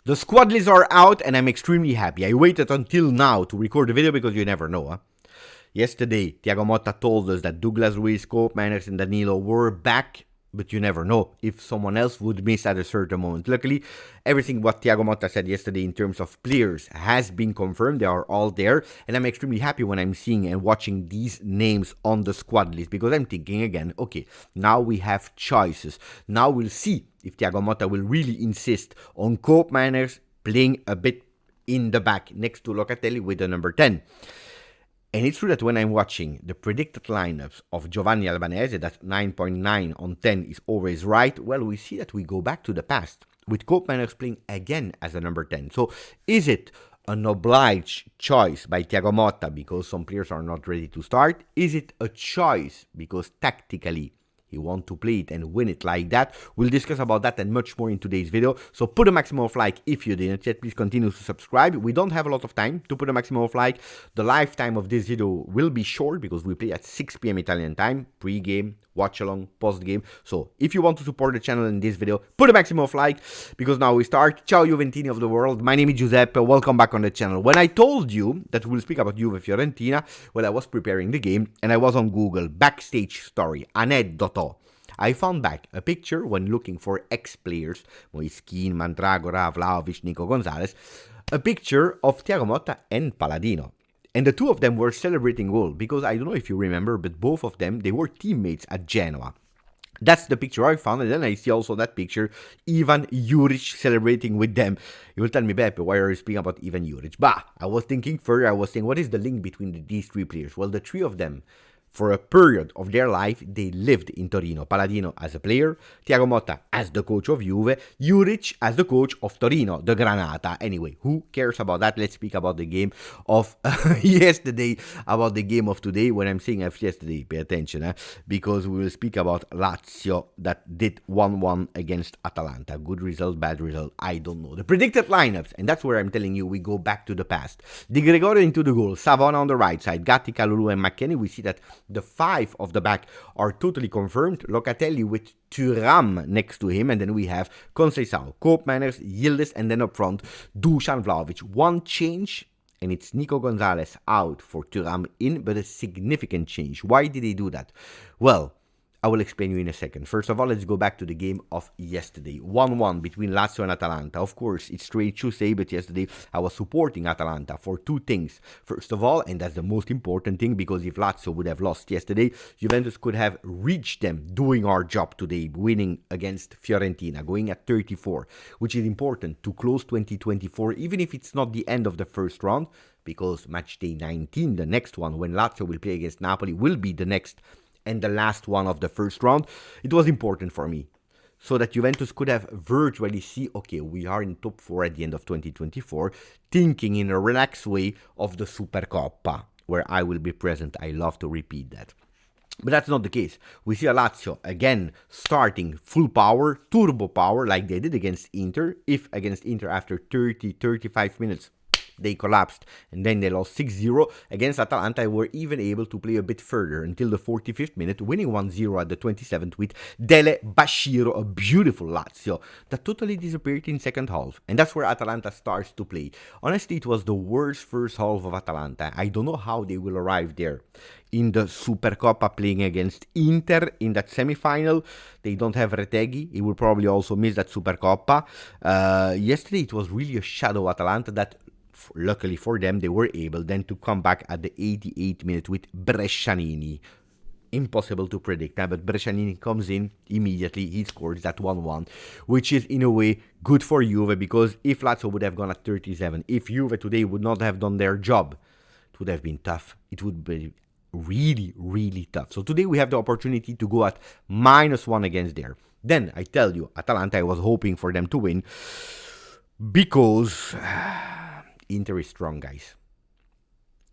The squad lists are out and I'm extremely happy. I waited until now to record the video because you never know. Yesterday, Thiago Motta told us that Douglas Luiz, Koopmeiners and Danilo were back, but you never know if someone else would miss at a certain moment. Luckily, everything what Thiago Motta said yesterday in terms of players has been confirmed. They are all there, and I'm extremely happy when I'm seeing and watching these names on the squad list because I'm thinking again, okay, now we have choices. Now we'll see if Thiago Motta will really insist on Koopmeiners playing a bit in the back next to Locatelli with the number 10. And it's true that when I'm watching the predicted lineups of Giovanni Albanese, that 9.9 on 10 is always right, well, we see that we go back to the past, with Koopmeiners playing again as a number 10. So is it an obliged choice by Thiago Motta because some players are not ready to start? Is it a choice because tactically he wants to play it and win it like that? We'll discuss about that and much more in today's video. So put a maximum of like if you didn't yet. Please continue to subscribe. We don't have a lot of time to put a maximum of like. The lifetime of this video will be short because we play at 6 p.m. Italian time. Pre-game, watch along, post-game. So if you want to support the channel in this video, put a maximum of like because now we start. Ciao Juventini of the world. My name is Giuseppe. Welcome back on the channel. When I told you that we'll speak about Juve Fiorentina, well, I was preparing the game and I was on Google. Backstage story. Aneddoto. I found back a picture when looking for ex-players, Moiskin, Mandragora, Vlahovic, Nico Gonzalez, a picture of Thiago Motta and Paladino. And the two of them were celebrating goal because I don't know if you remember, but both of them, they were teammates at Genoa. That's the picture I found, and then I see also that picture, Ivan Juric celebrating with them. You will tell me, Beppe, why are you speaking about Ivan Juric? Bah, I was thinking further, I was saying, what is the link between these three players? Well, the three of them, for a period of their life, they lived in Torino. Paladino as a player, Thiago Motta as the coach of Juve, Juric as the coach of Torino, the Granata. Anyway, who cares about that? Let's speak about the game of yesterday, about the game of today. When I'm saying of yesterday, pay attention, because we will speak about Lazio that did 1-1 against Atalanta. Good result, bad result, I don't know. The predicted lineups, and that's where I'm telling you we go back to the past. Di Gregorio into the goal, Savona on the right side, Gatti, Kalulu, and McKennie. We see that the five of the back are totally confirmed. Locatelli with Thuram next to him. And then we have Conceição, Koopmeiners, Yildiz, and then up front, Dusan Vlahovic. One change, and it's Nico Gonzalez out for Thuram in, but a significant change. Why did he do that? Well, I will explain you in a second. First of all, let's go back to the game of yesterday. 1-1 between Lazio and Atalanta. Of course, it's strange to say, but yesterday I was supporting Atalanta for two things. First of all, and that's the most important thing, because if Lazio would have lost yesterday, Juventus could have reached them doing our job today, winning against Fiorentina, going at 34, which is important to close 2024, even if it's not the end of the first round, because Matchday 19, the next one, when Lazio will play against Napoli, will be the next and the last one of the first round. It was important for me so that Juventus could have virtually see, okay, we are in top 4 at the end of 2024, thinking in a relaxed way of the Supercoppa, where I will be present. I love to repeat that. But that's not the case. We see a Lazio again starting full power, turbo power, like they did against Inter. If against Inter after 30-35 minutes, they collapsed and then they lost 6-0 against Atalanta. Were even able to play a bit further until the 45th minute, winning 1-0 at the 27th with Dele Bashiru, a beautiful Lazio that totally disappeared in second half. And that's where Atalanta starts to play. Honestly, it was the worst first half of Atalanta. I don't know how they will arrive there in the Supercoppa playing against Inter in that semi-final. They don't have Retegui. He will probably also miss that Supercoppa. Yesterday, it was really a shadow Atalanta that, luckily for them, they were able then to come back at the 88th minute with Brescianini. Impossible to predict, but Brescianini comes in immediately. He scores that 1-1, which is in a way good for Juve, because if Lazio would have gone at 37, if Juve today would not have done their job, it would have been tough. It would be really, really tough. So today we have the opportunity to go at -1 against there. Then I tell you, Atalanta, I was hoping for them to win because Inter is strong, guys.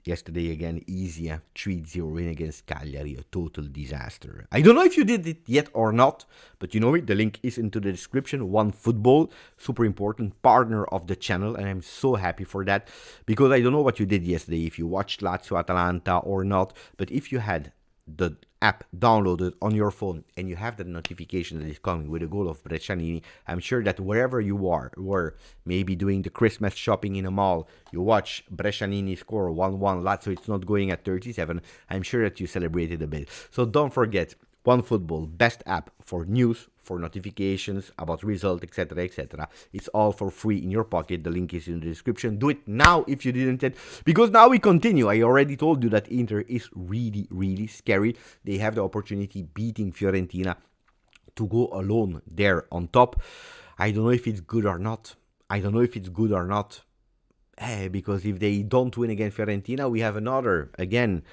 Yesterday again, easy 3-0 win against Cagliari, a total disaster. I don't know if you did it yet or not, but you know it, the link is into the description. OneFootball, super important partner of the channel, and I'm so happy for that, because I don't know what you did yesterday, if you watched Lazio Atalanta or not, but if you had the app downloaded on your phone and you have that notification that is coming with a goal of Brescianini, I'm sure that wherever you are, or maybe doing the Christmas shopping in a mall, you watch Brescianini score 1-1 Lazio, it's not going at 37, I'm sure that you celebrated a bit. So don't forget, OneFootball, best app for news, for notifications about results, etc., etc. It's all for free in your pocket. The link is in the description. Do it now if you didn't yet, because now we continue. I already told you that Inter is really, really scary. They have the opportunity beating Fiorentina to go alone there on top. I don't know if it's good or not. Because if they don't win against Fiorentina, we have another, again,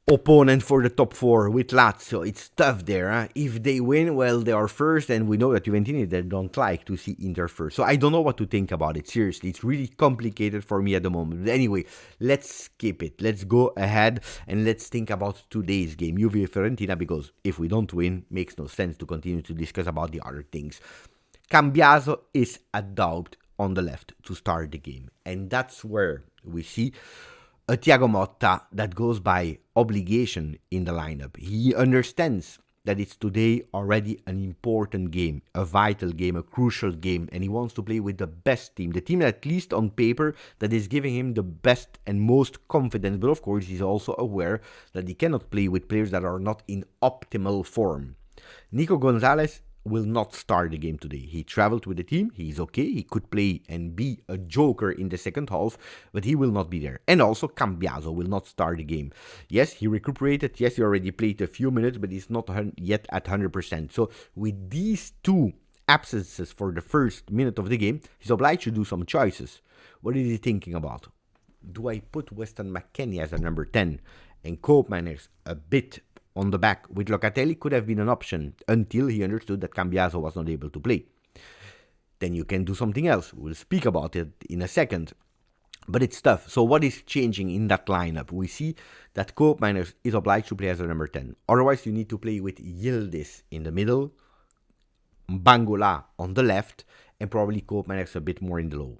opponent for the top 4 with Lazio. It's tough there. Huh? If they win, well, they are first, and we know that Juventus, they don't like to see Inter first. So I don't know what to think about it. Seriously, it's really complicated for me at the moment. But anyway, let's skip it. Let's go ahead and let's think about today's game, Juve-Fiorentina, because if we don't win, makes no sense to continue to discuss about the other things. Cambiaso is a doubt on the left to start the game, and that's where we see a Thiago Motta that goes by obligation in the lineup. He understands that it's today already an important game, a vital game, a crucial game, and he wants to play with the best team, the team at least on paper that is giving him the best and most confidence. But of course, he's also aware that he cannot play with players that are not in optimal form. Nico Gonzalez will not start the game today. He traveled with the team. He's okay. He could play and be a joker in the second half, but he will not be there. And also Cambiaso will not start the game. Yes, he recuperated. Yes, he already played a few minutes, but he's not yet at 100%. So with these two absences for the first minute of the game, he's obliged to do some choices. What is he thinking about? Do I put Weston McKennie as a number 10 and Koopmeiners a bit on the back with Locatelli? Could have been an option until he understood that Cambiaso was not able to play. Then you can do something else. We'll speak about it in a second. But it's tough. So what is changing in that lineup? We see that Koopmeiners is obliged to play as a number 10. Otherwise, you need to play with Yildiz in the middle, Bangula on the left, and probably Koopmeiners a bit more in the low.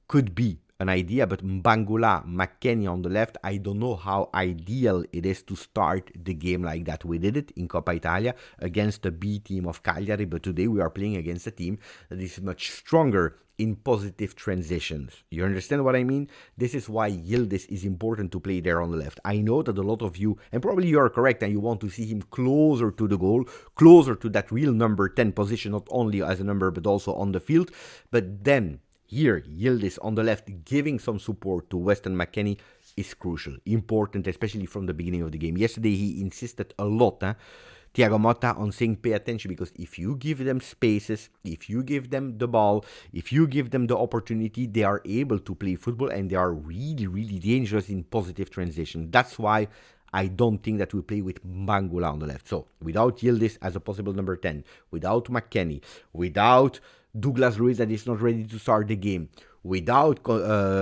Could be an idea, but Bangula, McKennie on the left, I don't know how ideal it is to start the game like that. We did it in Coppa Italia against the B team of Cagliari, but today we are playing against a team that is much stronger in positive transitions. You understand what I mean? This is why Yildiz is important to play there on the left. I know that a lot of you, and probably you are correct, and you want to see him closer to the goal, closer to that real number 10 position, not only as a number, but also on the field. But then here, Yildiz on the left, giving some support to Weston McKennie is crucial, important, especially from the beginning of the game. Yesterday, he insisted a lot, Thiago Motta, on saying pay attention, because if you give them spaces, if you give them the ball, if you give them the opportunity, they are able to play football, and they are really, really dangerous in positive transition. That's why I don't think that we play with Bangula on the left. So, without Yildiz as a possible number 10, without McKennie, without Douglas Luiz that is not ready to start the game, without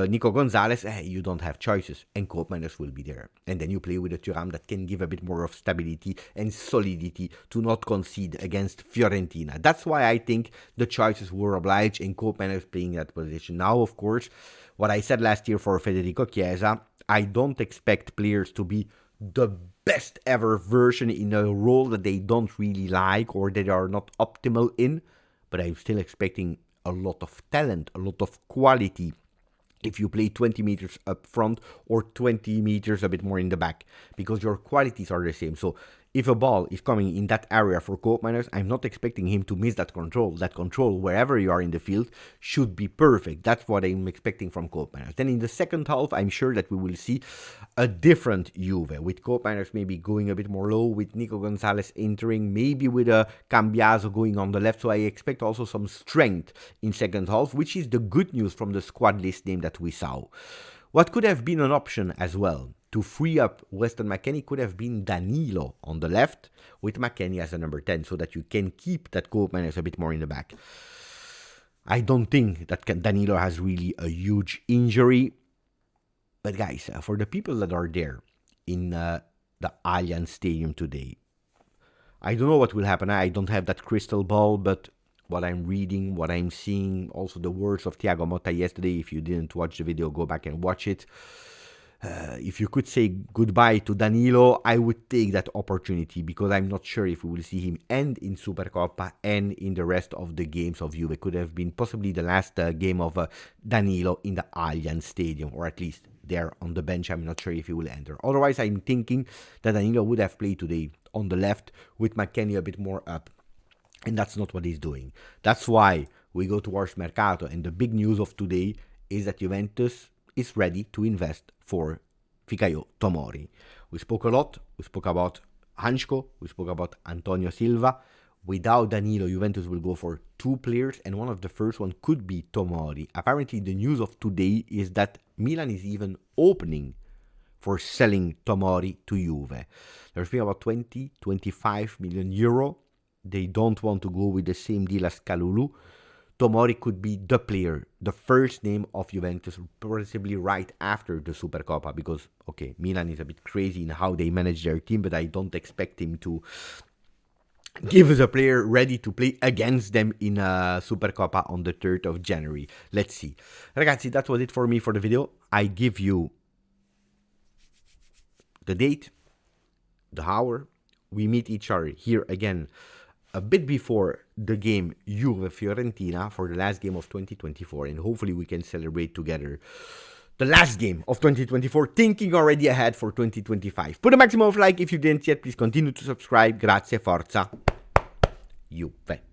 Nico Gonzalez, you don't have choices, and Koopmeiners will be there. And then you play with a Thuram that can give a bit more of stability and solidity to not concede against Fiorentina. That's why I think the choices were obliged, and Koopmeiners playing that position. Now, of course, what I said last year for Federico Chiesa, I don't expect players to be the best ever version in a role that they don't really like or that are not optimal in. But I'm still expecting a lot of talent, a lot of quality if you play 20 meters up front or 20 meters a bit more in the back, because your qualities are the same. So if a ball is coming in that area for Koopmeiners, I'm not expecting him to miss that control. That control, wherever you are in the field, should be perfect. That's what I'm expecting from Koopmeiners. Then in the second half, I'm sure that we will see a different Juve, with Koopmeiners maybe going a bit more low, with Nico Gonzalez entering, maybe with a Cambiaso going on the left. So I expect also some strength in second half, which is the good news from the squad list name that we saw. What could have been an option as well to free up Weston McKennie could have been Danilo on the left with McKennie as a number 10, so that you can keep that Koopmeiners a bit more in the back. I don't think that Danilo has really a huge injury. But guys, for the people that are there in the Allianz Stadium today, I don't know what will happen. I don't have that crystal ball, but what I'm reading, what I'm seeing, also the words of Thiago Motta yesterday, if you didn't watch the video, go back and watch it. If you could say goodbye to Danilo, I would take that opportunity, because I'm not sure if we will see him end in Supercoppa and in the rest of the games of Juve. Could have been possibly the last game of Danilo in the Allianz Stadium, or at least there on the bench. I'm not sure if he will enter. Otherwise, I'm thinking that Danilo would have played today on the left with McKennie a bit more up. And that's not what he's doing. That's why we go towards Mercato. And the big news of today is that Juventus is ready to invest for Fikayo Tomori. We spoke a lot. We spoke about Hansko. We spoke about Antonio Silva. Without Danilo, Juventus will go for 2 players, and one of the first one could be Tomori. Apparently, the news of today is that Milan is even opening for selling Tomori to Juve. They're speaking about 20-25 million euro. They don't want to go with the same deal as Kalulu. Tomori could be the player, the first name of Juventus, possibly right after the Supercoppa, because, okay, Milan is a bit crazy in how they manage their team, but I don't expect him to give us a player ready to play against them in Supercoppa on the 3rd of January. Let's see. Ragazzi, that was it for me for the video. I give you the date, the hour. We meet each other here again a bit before the game Juve-Fiorentina for the last game of 2024, and hopefully we can celebrate together the last game of 2024, thinking already ahead for 2025. Put a maximum of like if you didn't yet. Please continue to subscribe. Grazie, forza, Juve.